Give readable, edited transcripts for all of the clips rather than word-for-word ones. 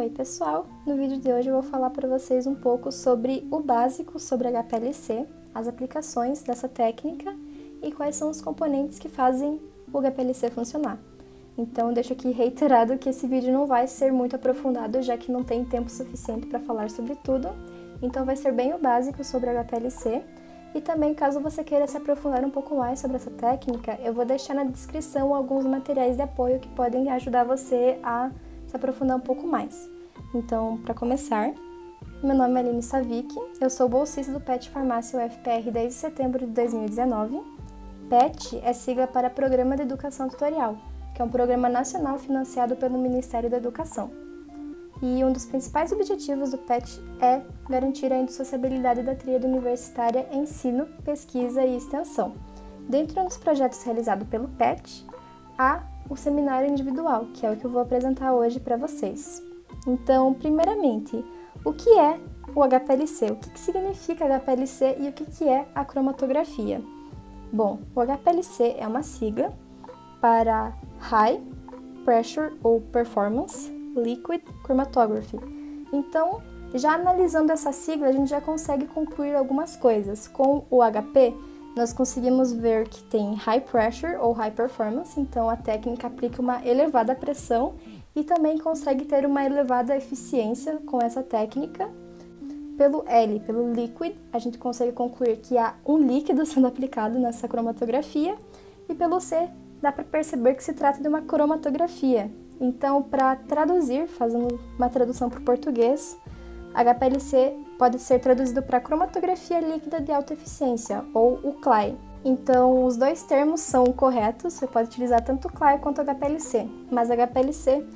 Oi pessoal, no vídeo de hoje eu vou falar para vocês um pouco sobre o básico sobre HPLC, as aplicações dessa técnica e quais são os componentes que fazem o HPLC funcionar. Então deixo aqui reiterado que esse vídeo não vai ser muito aprofundado, já que não tem tempo suficiente para falar sobre tudo, então vai ser bem o básico sobre o HPLC. E também, caso você queira se aprofundar um pouco mais sobre essa técnica, eu vou deixar na descrição alguns materiais de apoio que podem ajudar você a se aprofundar um pouco mais. Então, para começar, meu nome é Aline Savic, eu sou bolsista do PET Farmácia UFPR desde setembro de 2019. PET é sigla para Programa de Educação Tutorial, que é um programa nacional financiado pelo Ministério da Educação. E um dos principais objetivos do PET é garantir a indissociabilidade da tríade universitária ensino, pesquisa e extensão. Dentro dos projetos realizados pelo PET, há o seminário individual, que é o que eu vou apresentar hoje para vocês. Então, primeiramente, o que é o HPLC? O que significa HPLC e o que é a cromatografia? Bom, o HPLC é uma sigla para High Pressure ou Performance Liquid Chromatography. Então, já analisando essa sigla, a gente já consegue concluir algumas coisas. Com o HP, nós conseguimos ver que tem High Pressure ou High Performance, então a técnica aplica uma elevada pressão e também consegue ter uma elevada eficiência com essa técnica. Pelo L, pelo Liquid, a gente consegue concluir que há um líquido sendo aplicado nessa cromatografia, e pelo C, dá para perceber que se trata de uma cromatografia. Então, para traduzir, fazendo uma tradução para o português, HPLC pode ser traduzido para cromatografia líquida de alta eficiência, ou o CLY. Então, os dois termos são corretos, você pode utilizar tanto o CLY quanto o HPLC, mas HPLC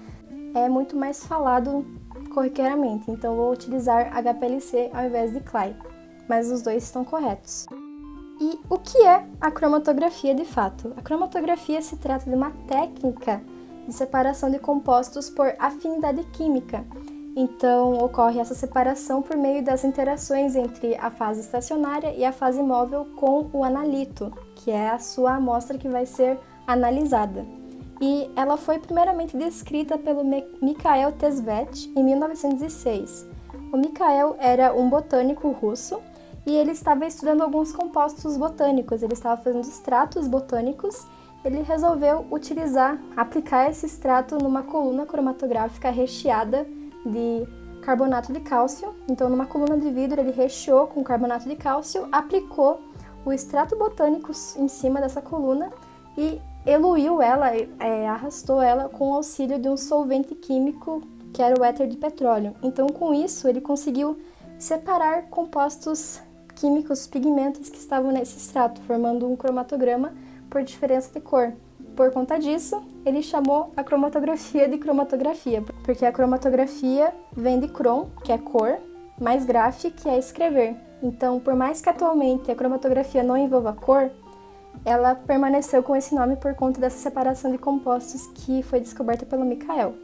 é muito mais falado corriqueiramente, então vou utilizar HPLC ao invés de CLY, mas os dois estão corretos. E o que é a cromatografia de fato? A cromatografia se trata de uma técnica de separação de compostos por afinidade química. Então, ocorre essa separação por meio das interações entre a fase estacionária e a fase móvel com o analito, que é a sua amostra que vai ser analisada. E ela foi primeiramente descrita pelo Mikhail Tesvet em 1906. O Mikhail era um botânico russo e ele estava estudando alguns compostos botânicos, ele estava fazendo extratos botânicos. Ele resolveu aplicar esse extrato numa coluna cromatográfica recheada de carbonato de cálcio. Então, numa coluna de vidro, ele recheou com carbonato de cálcio, aplicou o extrato botânico em cima dessa coluna e eluiu ela, arrastou ela com o auxílio de um solvente químico, que era o éter de petróleo. Então, com isso, ele conseguiu separar compostos químicos, pigmentos que estavam nesse extrato, formando um cromatograma por diferença de cor. Por conta disso, ele chamou a cromatografia de cromatografia, porque a cromatografia vem de chrom, que é cor, mais graph, que é escrever. Então, por mais que atualmente a cromatografia não envolva cor, ela permaneceu com esse nome por conta dessa separação de compostos que foi descoberta pelo Mikhail.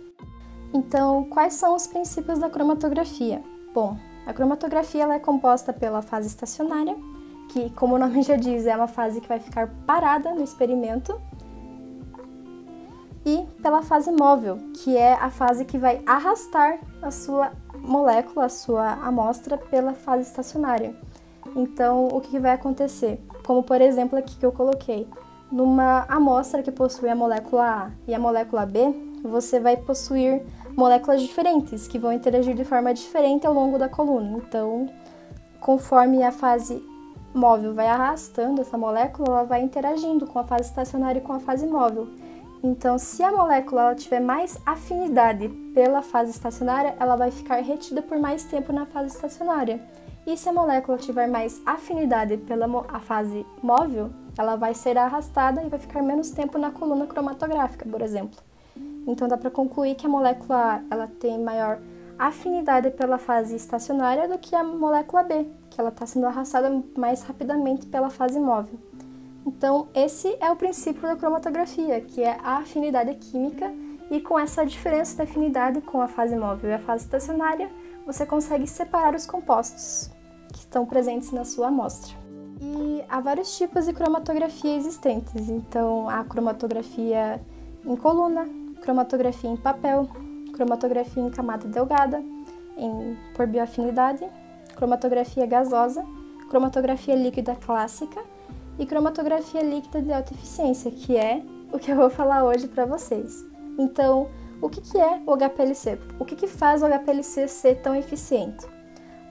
Então, quais são os princípios da cromatografia? Bom, a cromatografia ela é composta pela fase estacionária, que, como o nome já diz, é uma fase que vai ficar parada no experimento, e pela fase móvel, que é a fase que vai arrastar a sua molécula, a sua amostra, pela fase estacionária. Então, o que vai acontecer? Como, por exemplo, aqui que eu coloquei, numa amostra que possui a molécula A e a molécula B, você vai possuir moléculas diferentes, que vão interagir de forma diferente ao longo da coluna. Então, conforme a fase móvel vai arrastando essa molécula, ela vai interagindo com a fase estacionária e com a fase móvel. Então, se a molécula ela tiver mais afinidade pela fase estacionária, ela vai ficar retida por mais tempo na fase estacionária. E se a molécula tiver mais afinidade pela fase móvel, ela vai ser arrastada e vai ficar menos tempo na coluna cromatográfica, por exemplo. Então, dá para concluir que a molécula A ela tem maior afinidade pela fase estacionária do que a molécula B, que ela está sendo arrastada mais rapidamente pela fase móvel. Então, esse é o princípio da cromatografia, que é a afinidade química, e com essa diferença de afinidade com a fase móvel e a fase estacionária, você consegue separar os compostos que estão presentes na sua amostra. E há vários tipos de cromatografia existentes, então a cromatografia em coluna, cromatografia em papel, cromatografia em camada delgada, por bioafinidade, cromatografia gasosa, cromatografia líquida clássica e cromatografia líquida de alta eficiência, que é o que eu vou falar hoje para vocês. Então, o que é o HPLC? O que faz o HPLC ser tão eficiente?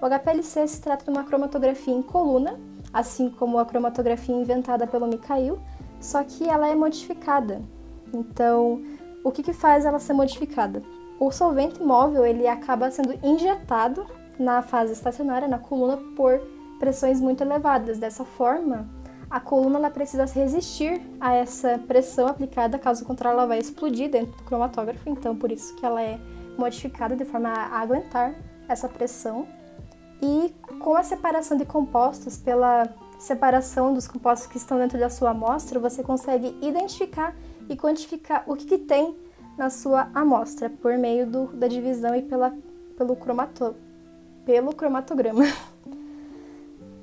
O HPLC se trata de uma cromatografia em coluna, assim como a cromatografia inventada pelo Mikhail, só que ela é modificada. Então, o que faz ela ser modificada? O solvente móvel ele acaba sendo injetado na fase estacionária, na coluna, por pressões muito elevadas. Dessa forma, a coluna ela precisa resistir a essa pressão aplicada, caso contrário ela vai explodir dentro do cromatógrafo, então por isso que ela é modificada de forma a aguentar essa pressão. E com a separação de compostos, pela separação dos compostos que estão dentro da sua amostra, você consegue identificar e quantificar o que tem na sua amostra, por meio da divisão e pelo cromatograma.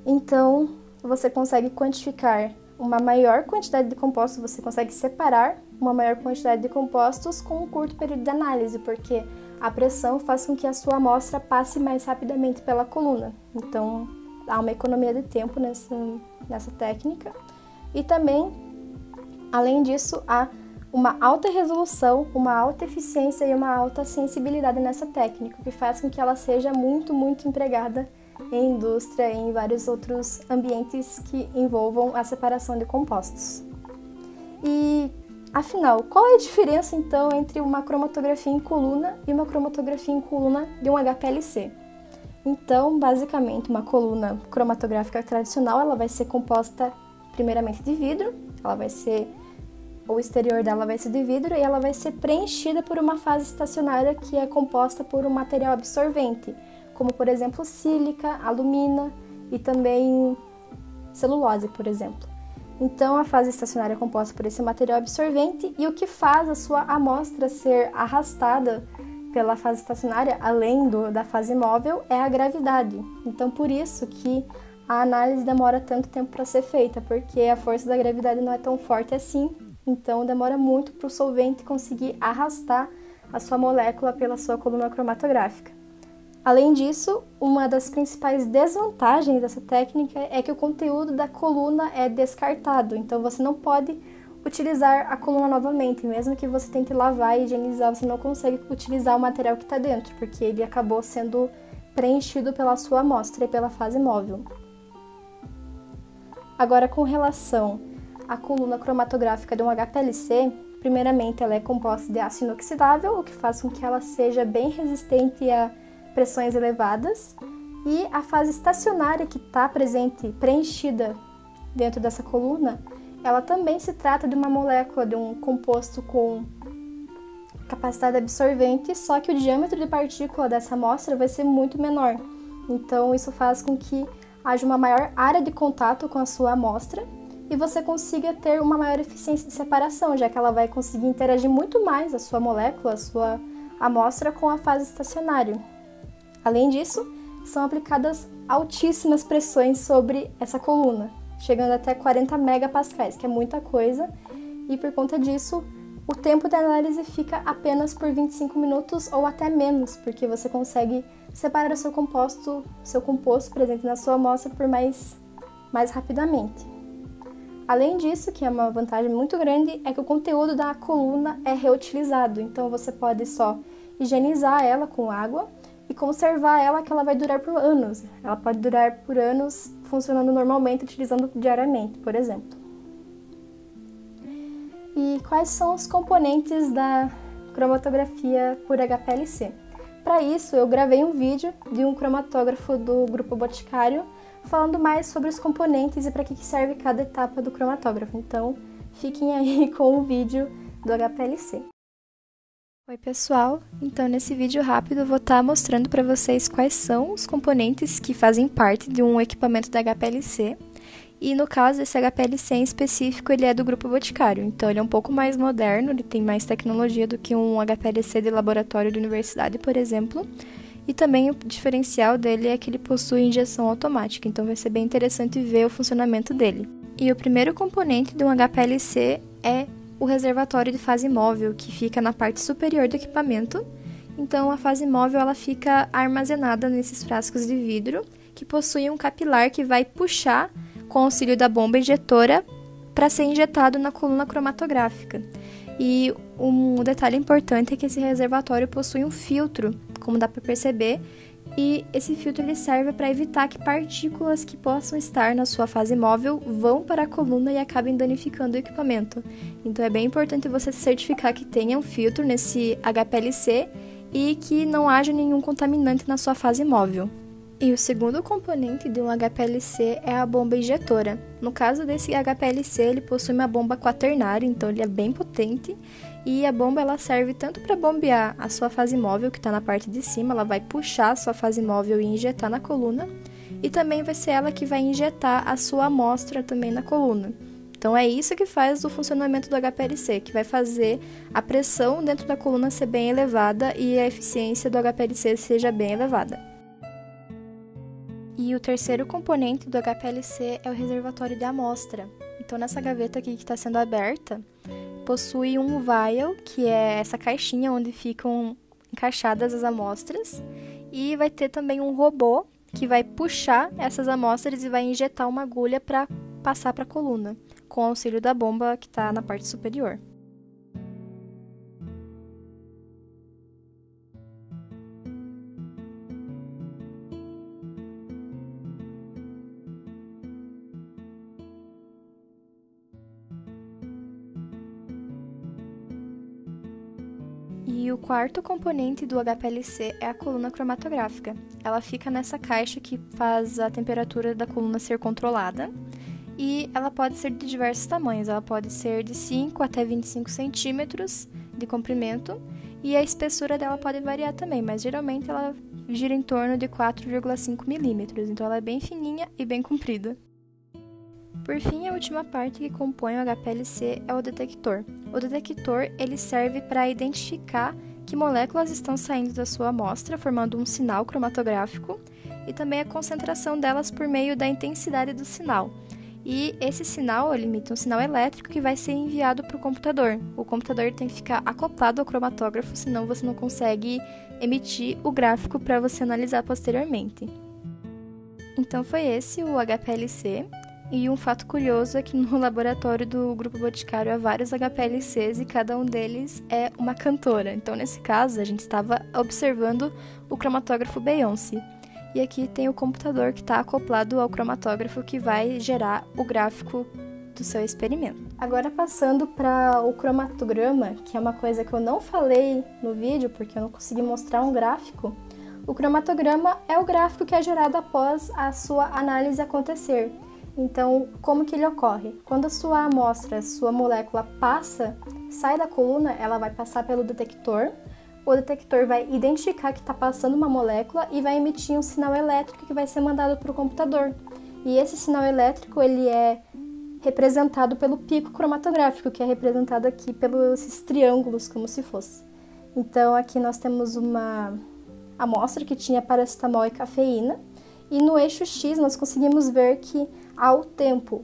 Então, você consegue quantificar uma maior quantidade de compostos, você consegue separar uma maior quantidade de compostos com um curto período de análise, porque a pressão faz com que a sua amostra passe mais rapidamente pela coluna. Então, há uma economia de tempo nessa técnica. E também, além disso, há uma alta resolução, uma alta eficiência e uma alta sensibilidade nessa técnica, que faz com que ela seja muito, muito empregada em indústria e em vários outros ambientes que envolvam a separação de compostos. E, afinal, qual é a diferença, então, entre uma cromatografia em coluna e uma cromatografia em coluna de um HPLC? Então, basicamente, uma coluna cromatográfica tradicional, ela vai ser composta primeiramente de vidro, o exterior dela vai ser de vidro e ela vai ser preenchida por uma fase estacionária que é composta por um material absorvente, como, por exemplo, sílica, alumina e também celulose, por exemplo. Então, a fase estacionária é composta por esse material absorvente e o que faz a sua amostra ser arrastada pela fase estacionária, além da fase móvel, é a gravidade. Então, por isso que a análise demora tanto tempo para ser feita, porque a força da gravidade não é tão forte assim, então demora muito para o solvente conseguir arrastar a sua molécula pela sua coluna cromatográfica. Além disso, uma das principais desvantagens dessa técnica é que o conteúdo da coluna é descartado, então você não pode utilizar a coluna novamente, mesmo que você tente lavar e higienizar, você não consegue utilizar o material que está dentro, porque ele acabou sendo preenchido pela sua amostra e pela fase móvel. Agora, com relação à coluna cromatográfica de um HPLC, primeiramente ela é composta de aço inoxidável, o que faz com que ela seja bem resistente a pressões elevadas, e a fase estacionária que está preenchida dentro dessa coluna, ela também se trata de uma molécula, de um composto com capacidade absorvente, só que o diâmetro de partícula dessa amostra vai ser muito menor. Então, isso faz com que haja uma maior área de contato com a sua amostra e você consiga ter uma maior eficiência de separação, já que ela vai conseguir interagir muito mais a sua molécula, a sua amostra com a fase estacionária. Além disso, são aplicadas altíssimas pressões sobre essa coluna, chegando até 40 megapascais, que é muita coisa, e por conta disso, o tempo de análise fica apenas por 25 minutos ou até menos, porque você consegue separar o seu composto presente na sua amostra por mais rapidamente. Além disso, que é uma vantagem muito grande, é que o conteúdo da coluna é reutilizado, então você pode só higienizar ela com água e conservar ela, que ela vai durar por anos. Ela pode durar por anos funcionando normalmente, utilizando diariamente, por exemplo. E quais são os componentes da cromatografia por HPLC? Para isso, eu gravei um vídeo de um cromatógrafo do Grupo Boticário falando mais sobre os componentes e para que serve cada etapa do cromatógrafo. Então, fiquem aí com o vídeo do HPLC. Oi pessoal, então nesse vídeo rápido eu vou estar mostrando para vocês quais são os componentes que fazem parte de um equipamento da HPLC. E no caso, esse HPLC em específico, ele é do Grupo Boticário, então ele é um pouco mais moderno, ele tem mais tecnologia do que um HPLC de laboratório de universidade, por exemplo. E também o diferencial dele é que ele possui injeção automática, então vai ser bem interessante ver o funcionamento dele. E o primeiro componente de um HPLC é o reservatório de fase móvel, que fica na parte superior do equipamento Então, a fase móvel ela fica armazenada nesses frascos de vidro, que possuem um capilar que vai puxar com o auxílio da bomba injetora para ser injetado na coluna cromatográfica. E um detalhe importante é que esse reservatório possui um filtro, como dá para perceber, e esse filtro ele serve para evitar que partículas que possam estar na sua fase móvel vão para a coluna e acabem danificando o equipamento. Então é bem importante você certificar que tenha um filtro nesse HPLC e que não haja nenhum contaminante na sua fase móvel. E o segundo componente de um HPLC é a bomba injetora. No caso desse HPLC, ele possui uma bomba quaternária, então ele é bem potente. E a bomba ela serve tanto para bombear a sua fase móvel, que está na parte de cima, ela vai puxar a sua fase móvel e injetar na coluna. E também vai ser ela que vai injetar a sua amostra também na coluna. Então é isso que faz o funcionamento do HPLC, que vai fazer a pressão dentro da coluna ser bem elevada e a eficiência do HPLC seja bem elevada. E o terceiro componente do HPLC é o reservatório de amostra. Então, nessa gaveta aqui que está sendo aberta, possui um vial, que é essa caixinha onde ficam encaixadas as amostras, e vai ter também um robô que vai puxar essas amostras e vai injetar uma agulha para passar para a coluna, com o auxílio da bomba que está na parte superior. E o quarto componente do HPLC é a coluna cromatográfica. Ela fica nessa caixa que faz a temperatura da coluna ser controlada e ela pode ser de diversos tamanhos. Ela pode ser de 5 até 25 centímetros de comprimento e a espessura dela pode variar também, mas geralmente ela gira em torno de 4,5 milímetros, então ela é bem fininha e bem comprida. Por fim, a última parte que compõe o HPLC é o detector. O detector ele serve para identificar que moléculas estão saindo da sua amostra, formando um sinal cromatográfico, e também a concentração delas por meio da intensidade do sinal. E esse sinal ele emite um sinal elétrico que vai ser enviado para o computador. O computador tem que ficar acoplado ao cromatógrafo, senão você não consegue emitir o gráfico para você analisar posteriormente. Então foi esse o HPLC. E um fato curioso é que no laboratório do Grupo Boticário há vários HPLCs e cada um deles é uma cantora. Então, nesse caso, a gente estava observando o cromatógrafo Beyoncé. E aqui tem o computador que está acoplado ao cromatógrafo que vai gerar o gráfico do seu experimento. Agora passando para o cromatograma, que é uma coisa que eu não falei no vídeo porque eu não consegui mostrar um gráfico. O cromatograma é o gráfico que é gerado após a sua análise acontecer. Então, como que ele ocorre? Quando a sua amostra, a sua molécula sai da coluna, ela vai passar pelo detector. O detector vai identificar que está passando uma molécula e vai emitir um sinal elétrico que vai ser mandado para o computador. E esse sinal elétrico ele é representado pelo pico cromatográfico, que é representado aqui pelos esses triângulos, como se fosse. Então, aqui nós temos uma amostra que tinha paracetamol e cafeína. E no eixo X nós conseguimos ver que há o tempo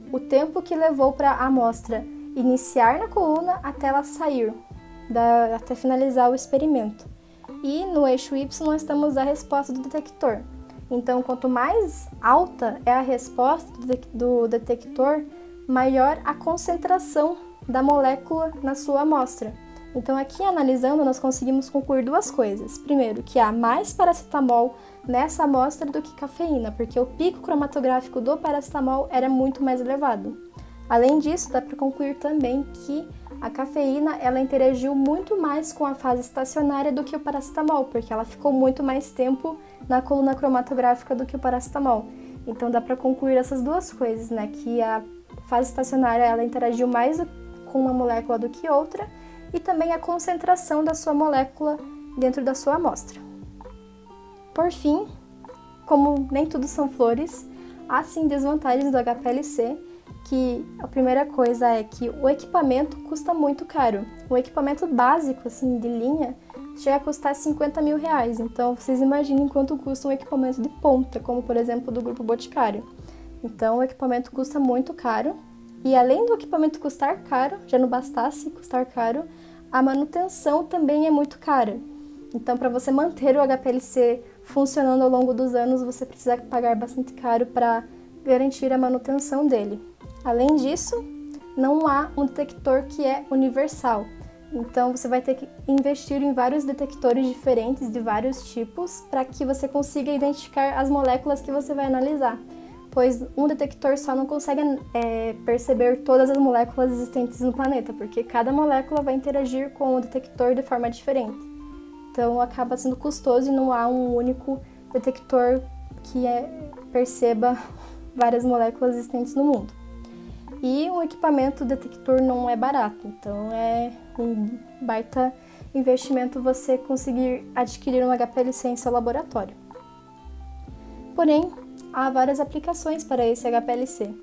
que levou para a amostra iniciar na coluna até ela sair, até finalizar o experimento. E no eixo Y nós temos a resposta do detector. Então, quanto mais alta é a resposta do detector, maior a concentração da molécula na sua amostra. Então, aqui analisando, nós conseguimos concluir duas coisas. Primeiro, que há mais paracetamol nessa amostra do que cafeína, porque o pico cromatográfico do paracetamol era muito mais elevado. Além disso, dá para concluir também que a cafeína ela interagiu muito mais com a fase estacionária do que o paracetamol, porque ela ficou muito mais tempo na coluna cromatográfica do que o paracetamol. Então, dá para concluir essas duas coisas, né? Que a fase estacionária ela interagiu mais com uma molécula do que outra, e também a concentração da sua molécula dentro da sua amostra. Por fim, como nem tudo são flores, há sim desvantagens do HPLC, que a primeira coisa é que o equipamento custa muito caro. O equipamento básico, assim, de linha, chega a custar 50 mil reais. Então, vocês imaginem quanto custa um equipamento de ponta, como por exemplo do Grupo Boticário. Então, o equipamento custa muito caro. E além do equipamento custar caro, já não bastasse custar caro, a manutenção também é muito cara. Então, para você manter o HPLC funcionando ao longo dos anos, você precisa pagar bastante caro para garantir a manutenção dele. Além disso, não há um detector que é universal. Então, você vai ter que investir em vários detectores diferentes, de vários tipos, para que você consiga identificar as moléculas que você vai analisar, pois um detector só não consegue perceber todas as moléculas existentes no planeta, porque cada molécula vai interagir com o detector de forma diferente. Então, acaba sendo custoso e não há um único detector que perceba várias moléculas existentes no mundo. E um equipamento detector não é barato, então é um baita investimento você conseguir adquirir um HPLC em seu laboratório. Porém, há várias aplicações para esse HPLC.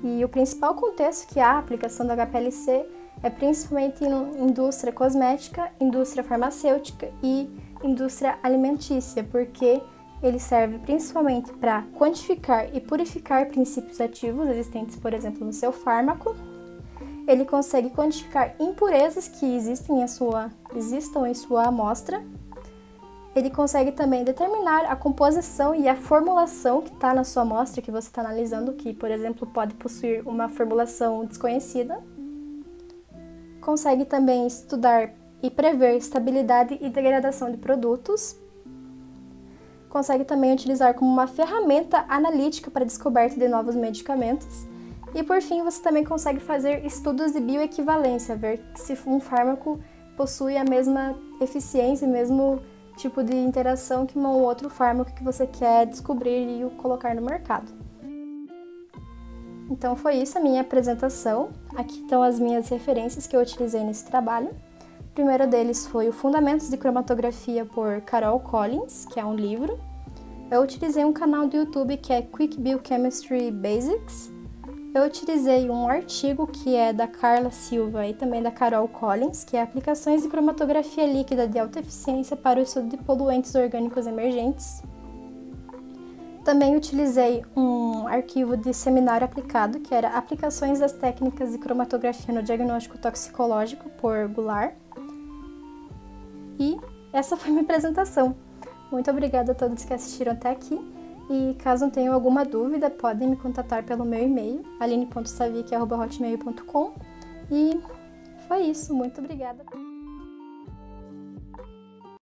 E o principal contexto que há a aplicação do HPLC é principalmente em indústria cosmética, indústria farmacêutica e indústria alimentícia, porque ele serve principalmente para quantificar e purificar princípios ativos existentes, por exemplo, no seu fármaco. Ele consegue quantificar impurezas que existam em sua amostra. Ele consegue também determinar a composição e a formulação que está na sua amostra que você está analisando, que, por exemplo, pode possuir uma formulação desconhecida. Consegue também estudar e prever estabilidade e degradação de produtos. Consegue também utilizar como uma ferramenta analítica para a descoberta de novos medicamentos. E, por fim, você também consegue fazer estudos de bioequivalência, ver se um fármaco possui a mesma eficiência, o mesmo tipo de interação que um outro fármaco que você quer descobrir e colocar no mercado. Então, foi isso a minha apresentação. Aqui estão as minhas referências que eu utilizei nesse trabalho. O primeiro deles foi o Fundamentos de Cromatografia por Carol Collins, que é um livro. Eu utilizei um canal do YouTube que é Quick Biochemistry Basics. Eu utilizei um artigo que é da Carla Silva e também da Carol Collins, que é Aplicações de Cromatografia Líquida de Alta Eficiência para o Estudo de Poluentes Orgânicos Emergentes. Também utilizei um arquivo de seminário aplicado, que era Aplicações das Técnicas de Cromatografia no Diagnóstico Toxicológico, por Goulart. E essa foi minha apresentação. Muito obrigada a todos que assistiram até aqui. E caso tenham alguma dúvida, podem me contatar pelo meu e-mail, aline.savic@hotmail.com. E foi isso. Muito obrigada.